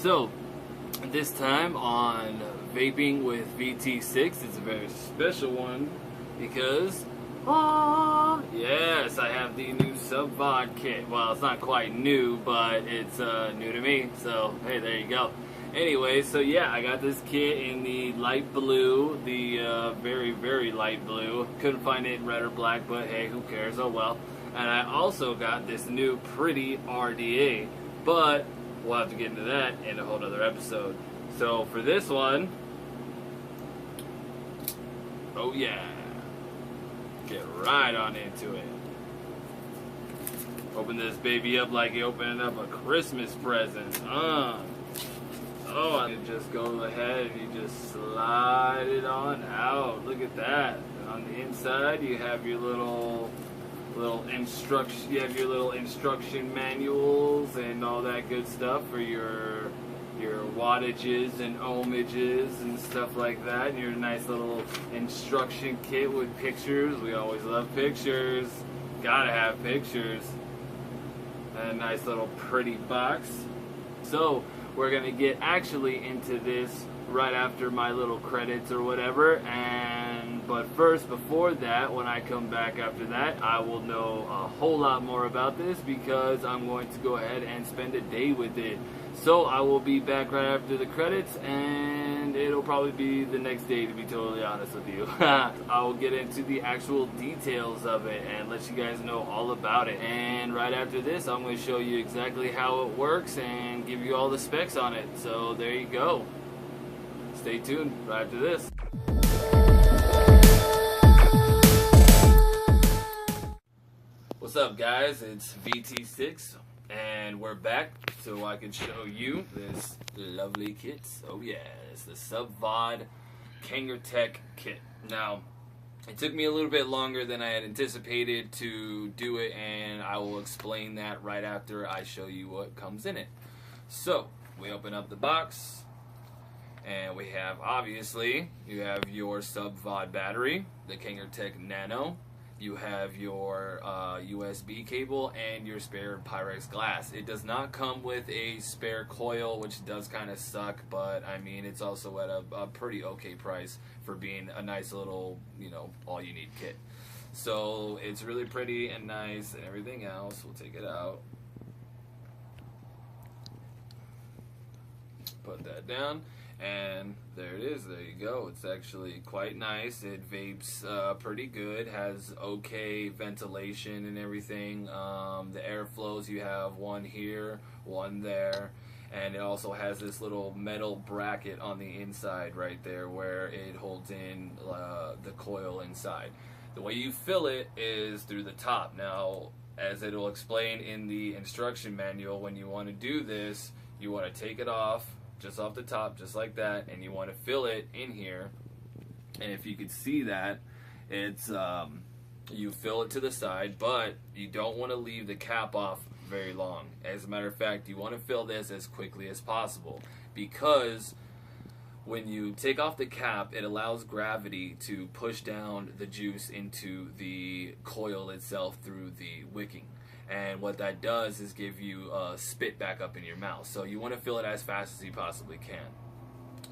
So, this time on Vaping with VT6, it's a very special one because, yes, I have the new Subvod kit. Well, it's not quite new, but it's new to me, so hey, there you go. Anyway, so yeah, I got this kit in the light blue, the very, very light blue. Couldn't find it in red or black, but hey, who cares, oh well. And I also got this new pretty RDA, but we'll have to get into that in a whole other episode. So for this one, oh yeah, get right on into it. Open this baby up like you're opening up a Christmas present. Oh, I can just go ahead and you just slide it on out. Look at that. And on the inside, you have your little instruction. You have your little instruction manuals and all that good stuff for your wattages and ohmages and stuff like that. And your nice little instruction kit with pictures. We always love pictures. Gotta have pictures. And a nice little pretty box. So we're gonna get actually into this right after my little credits or whatever, but first, before that, when I come back after that, I will know a whole lot more about this because I'm going to go ahead and spend a day with it. So I will be back right after the credits, and it'll probably be the next day, to be totally honest with you. I will get into the actual details of it and let you guys know all about it. And right after this, I'm going to show you exactly how it works and give you all the specs on it. So there you go. Stay tuned right after this. What's up, guys? It's VT6, and we're back so I can show you this lovely kit. Oh yeah, it's the Subvod kangertech kit. Now, it took me a little bit longer than I had anticipated to do it, and I will explain that right after I show you what comes in it. So, we open up the box, and we have, obviously, you have your Subvod battery, the kangertech Nano. You have your USB cable and your spare Pyrex glass. It does not come with a spare coil, which does kind of suck, but I mean, it's also at a pretty okay price for being a nice little, all-you-need kit. So it's really pretty and nice and everything else. We'll take it out. Put that down. And there it is, there you go. It's actually quite nice. It vapes pretty good, has okay ventilation and everything. The airflows, you have one here, one there, and it also has this little metal bracket on the inside right there where it holds in the coil inside. The way you fill it is through the top. Now, as it'll explain in the instruction manual, when you want to do this, you want to take it off, just off the top, just like that, and you want to fill it in here. And if you could see that, it's you fill it to the side, but you don't want to leave the cap off very long. As a matter of fact, you want to fill this as quickly as possible, because when you take off the cap, it allows gravity to push down the juice into the coil itself through the wicking. And what that does is give you spit back up in your mouth. So you want to fill it as fast as you possibly can.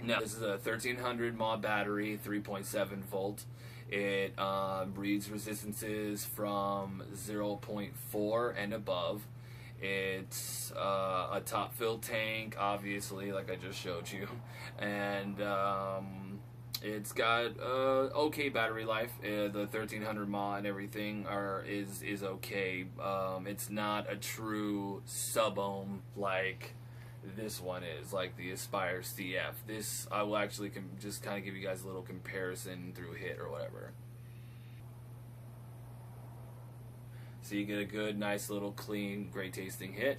Now, this is a 1300 mAh battery, 3.7 volt. It reads resistances from 0.4 and above. It's a top fill tank, obviously, like I just showed you. And it's got okay battery life. The 1300 mAh and everything is okay. It's not a true sub-ohm like this one is, like the Aspire CF. This, I will actually just kind of give you guys a little comparison through HIT or whatever. So you get a good, nice little clean, great tasting HIT.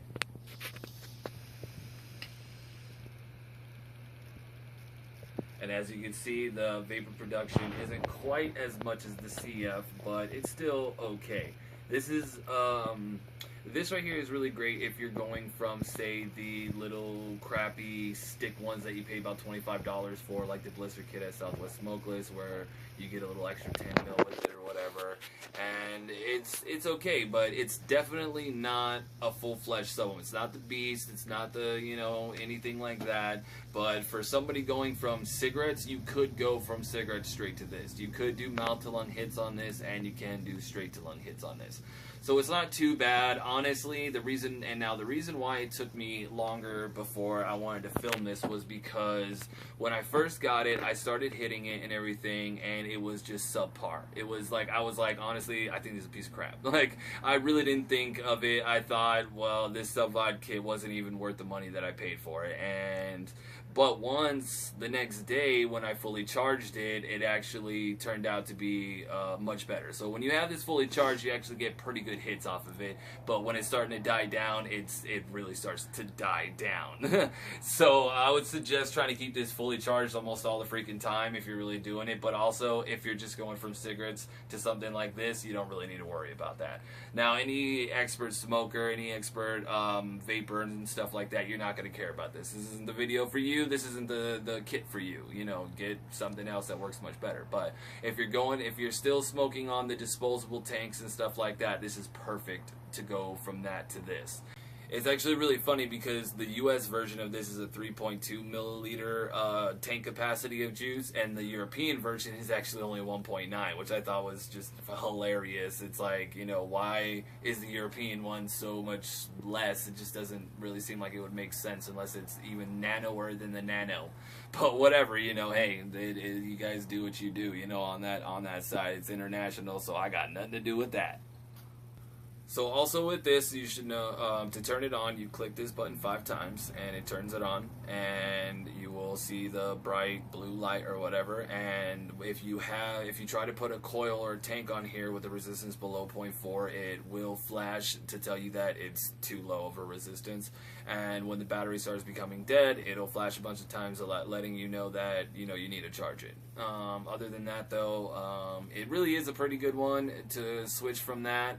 And as you can see, the vapor production isn't quite as much as the CF, but it's still okay. This is this right here is really great if you're going from, say, the little crappy stick ones that you pay about $25 for, like the blister kit at Southwest Smokeless, where you get a little extra 10 mil with it or or whatever, and it's okay, but it's definitely not a full-fledged supplement. It's not the Beast, it's not the, you know, anything like that. But for somebody going from cigarettes, you could go from cigarettes straight to this. You could do mouth-to-lung hits on this, and you can do straight-to-lung hits on this. So it's not too bad, honestly. The reason why it took me longer before I wanted to film this was because when I first got it, I started hitting it and everything, and it was just subpar. It was like, I was like, honestly, I think this is a piece of crap. Like, I really didn't think of it. I thought, well, this Subvod kit wasn't even worth the money that I paid for it. But once, the next day, when I fully charged it, it actually turned out to be much better. So when you have this fully charged, you actually get pretty good hits off of it. But when it's starting to die down, it really starts to die down. So I would suggest trying to keep this fully charged almost all the freaking time if you're really doing it. But also, if you're just going from cigarettes to something like this, you don't really need to worry about that. Now, any expert smoker, any expert vapor and stuff like that, you're not going to care about this. This isn't the video for you. This isn't the kit for you. You know, get something else that works much better. But if you're still smoking on the disposable tanks and stuff like that, this is perfect to go from that to this. It's actually really funny because the US version of this is a 3.2 milliliter tank capacity of juice, and the European version is actually only 1.9, which I thought was just hilarious. It's like, you know, why is the European one so much less? It just doesn't really seem like it would make sense unless it's even nanoer than the nano. But whatever, you know, hey, you guys do what you do, you know, on that side. It's international, so I got nothing to do with that. So also with this, you should know, to turn it on, you click this button 5 times and it turns it on, and you will see the bright blue light or whatever. And if you try to put a coil or a tank on here with a resistance below 0.4, it will flash to tell you that it's too low of a resistance. And when the battery starts becoming dead, it'll flash a bunch of times letting you know that, you know, you need to charge it. Other than that though, it really is a pretty good one to switch from that.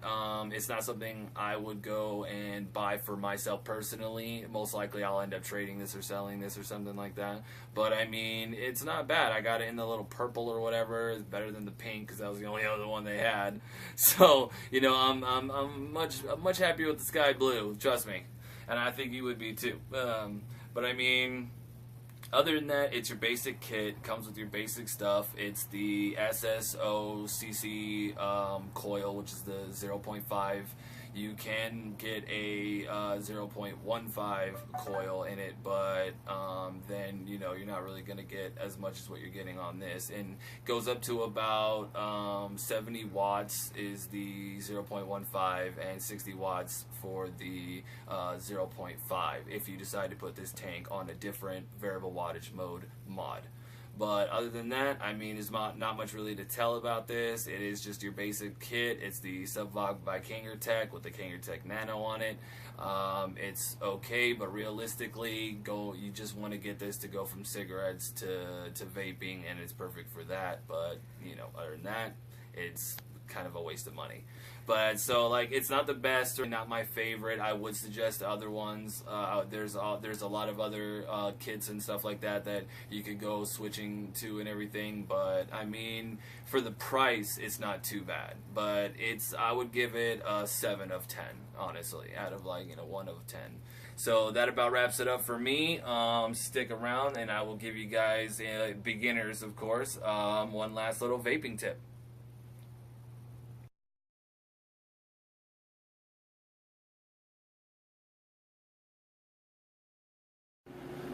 It's not something I would go and buy for myself personally. Most likely I'll end up trading this or selling this or something like that. But I mean, it's not bad. I got it in the little purple or whatever. It's better than the pink because that was the only other one they had. So, you know, I'm much happier with the sky blue, trust me. And I think you would be too. But I mean, other than that, it's your basic kit. Comes with your basic stuff. It's the SSOCC coil, which is the 0.5. You can get a 0.15 coil in it, but then, you know, you're not really going to get as much as what you're getting on this. And goes up to about 70 watts is the 0.15 and 60 watts for the 0.5 if you decide to put this tank on a different variable wattage mode mod. But other than that, I mean, there's not much really to tell about this. It is just your basic kit. It's the Subvod by kangertech with the kangertech Nano on it. It's okay, but realistically, you just want to get this to go from cigarettes to vaping, and it's perfect for that. But, you know, other than that, it's kind of a waste of money. But so, like, it's not the best or not my favorite. I would suggest other ones. There's a lot of other kits and stuff like that that you could go switching to and everything. But I mean, for the price, it's not too bad. But I would give it a 7 of 10, honestly, out of, like, you know, 1 of 10. So that about wraps it up for me. Stick around, and I will give you guys, beginners, of course, one last little vaping tip.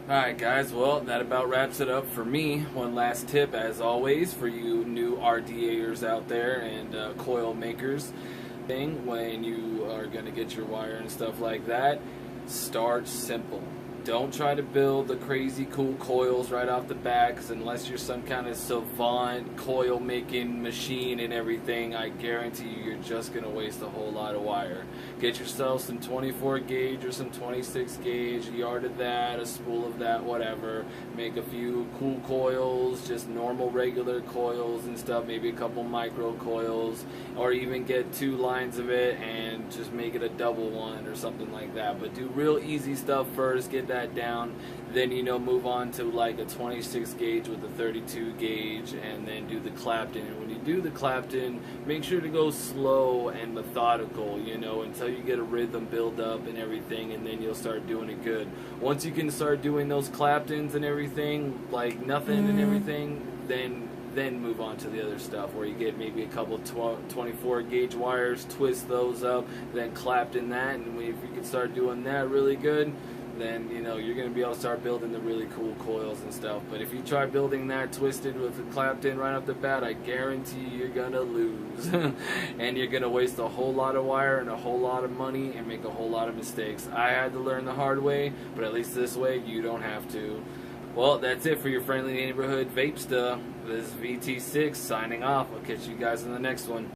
Alright guys, well, that about wraps it up for me. One last tip, as always, for you new RDAers out there and coil makers. When you are going to get your wire and stuff like that, start simple. Don't try to build the crazy cool coils right off the bat, because unless you're some kind of savant coil making machine and everything, I guarantee you're just going to waste a whole lot of wire. Get yourself some 24 gauge or some 26 gauge, a yard of that, a spool of that, whatever. Make a few cool coils, just normal regular coils and stuff, maybe a couple micro coils, or even get 2 lines of it and just make it a double one or something like that. But do real easy stuff first, get that down, then move on to like a 26 gauge with a 32 gauge, and then do the Clapton. And when you do the Clapton, make sure to go slow and methodical, until you get a rhythm build up and everything, and then you'll start doing it good. Once you can start doing those Claptons and everything like nothing and everything, then move on to the other stuff where you get maybe a couple 24 gauge wires, twist those up, then Clapton that, and if you can start doing that really good, then you're going to be able to start building the really cool coils and stuff. But if you try building that twisted with a Clapton right off the bat, I guarantee you're going to lose. And you're going to waste a whole lot of wire and a whole lot of money and make a whole lot of mistakes. I had to learn the hard way, but at least this way you don't have to. Well, that's it for your friendly neighborhood Vapesta. This is VT6 signing off. I'll catch you guys in the next one.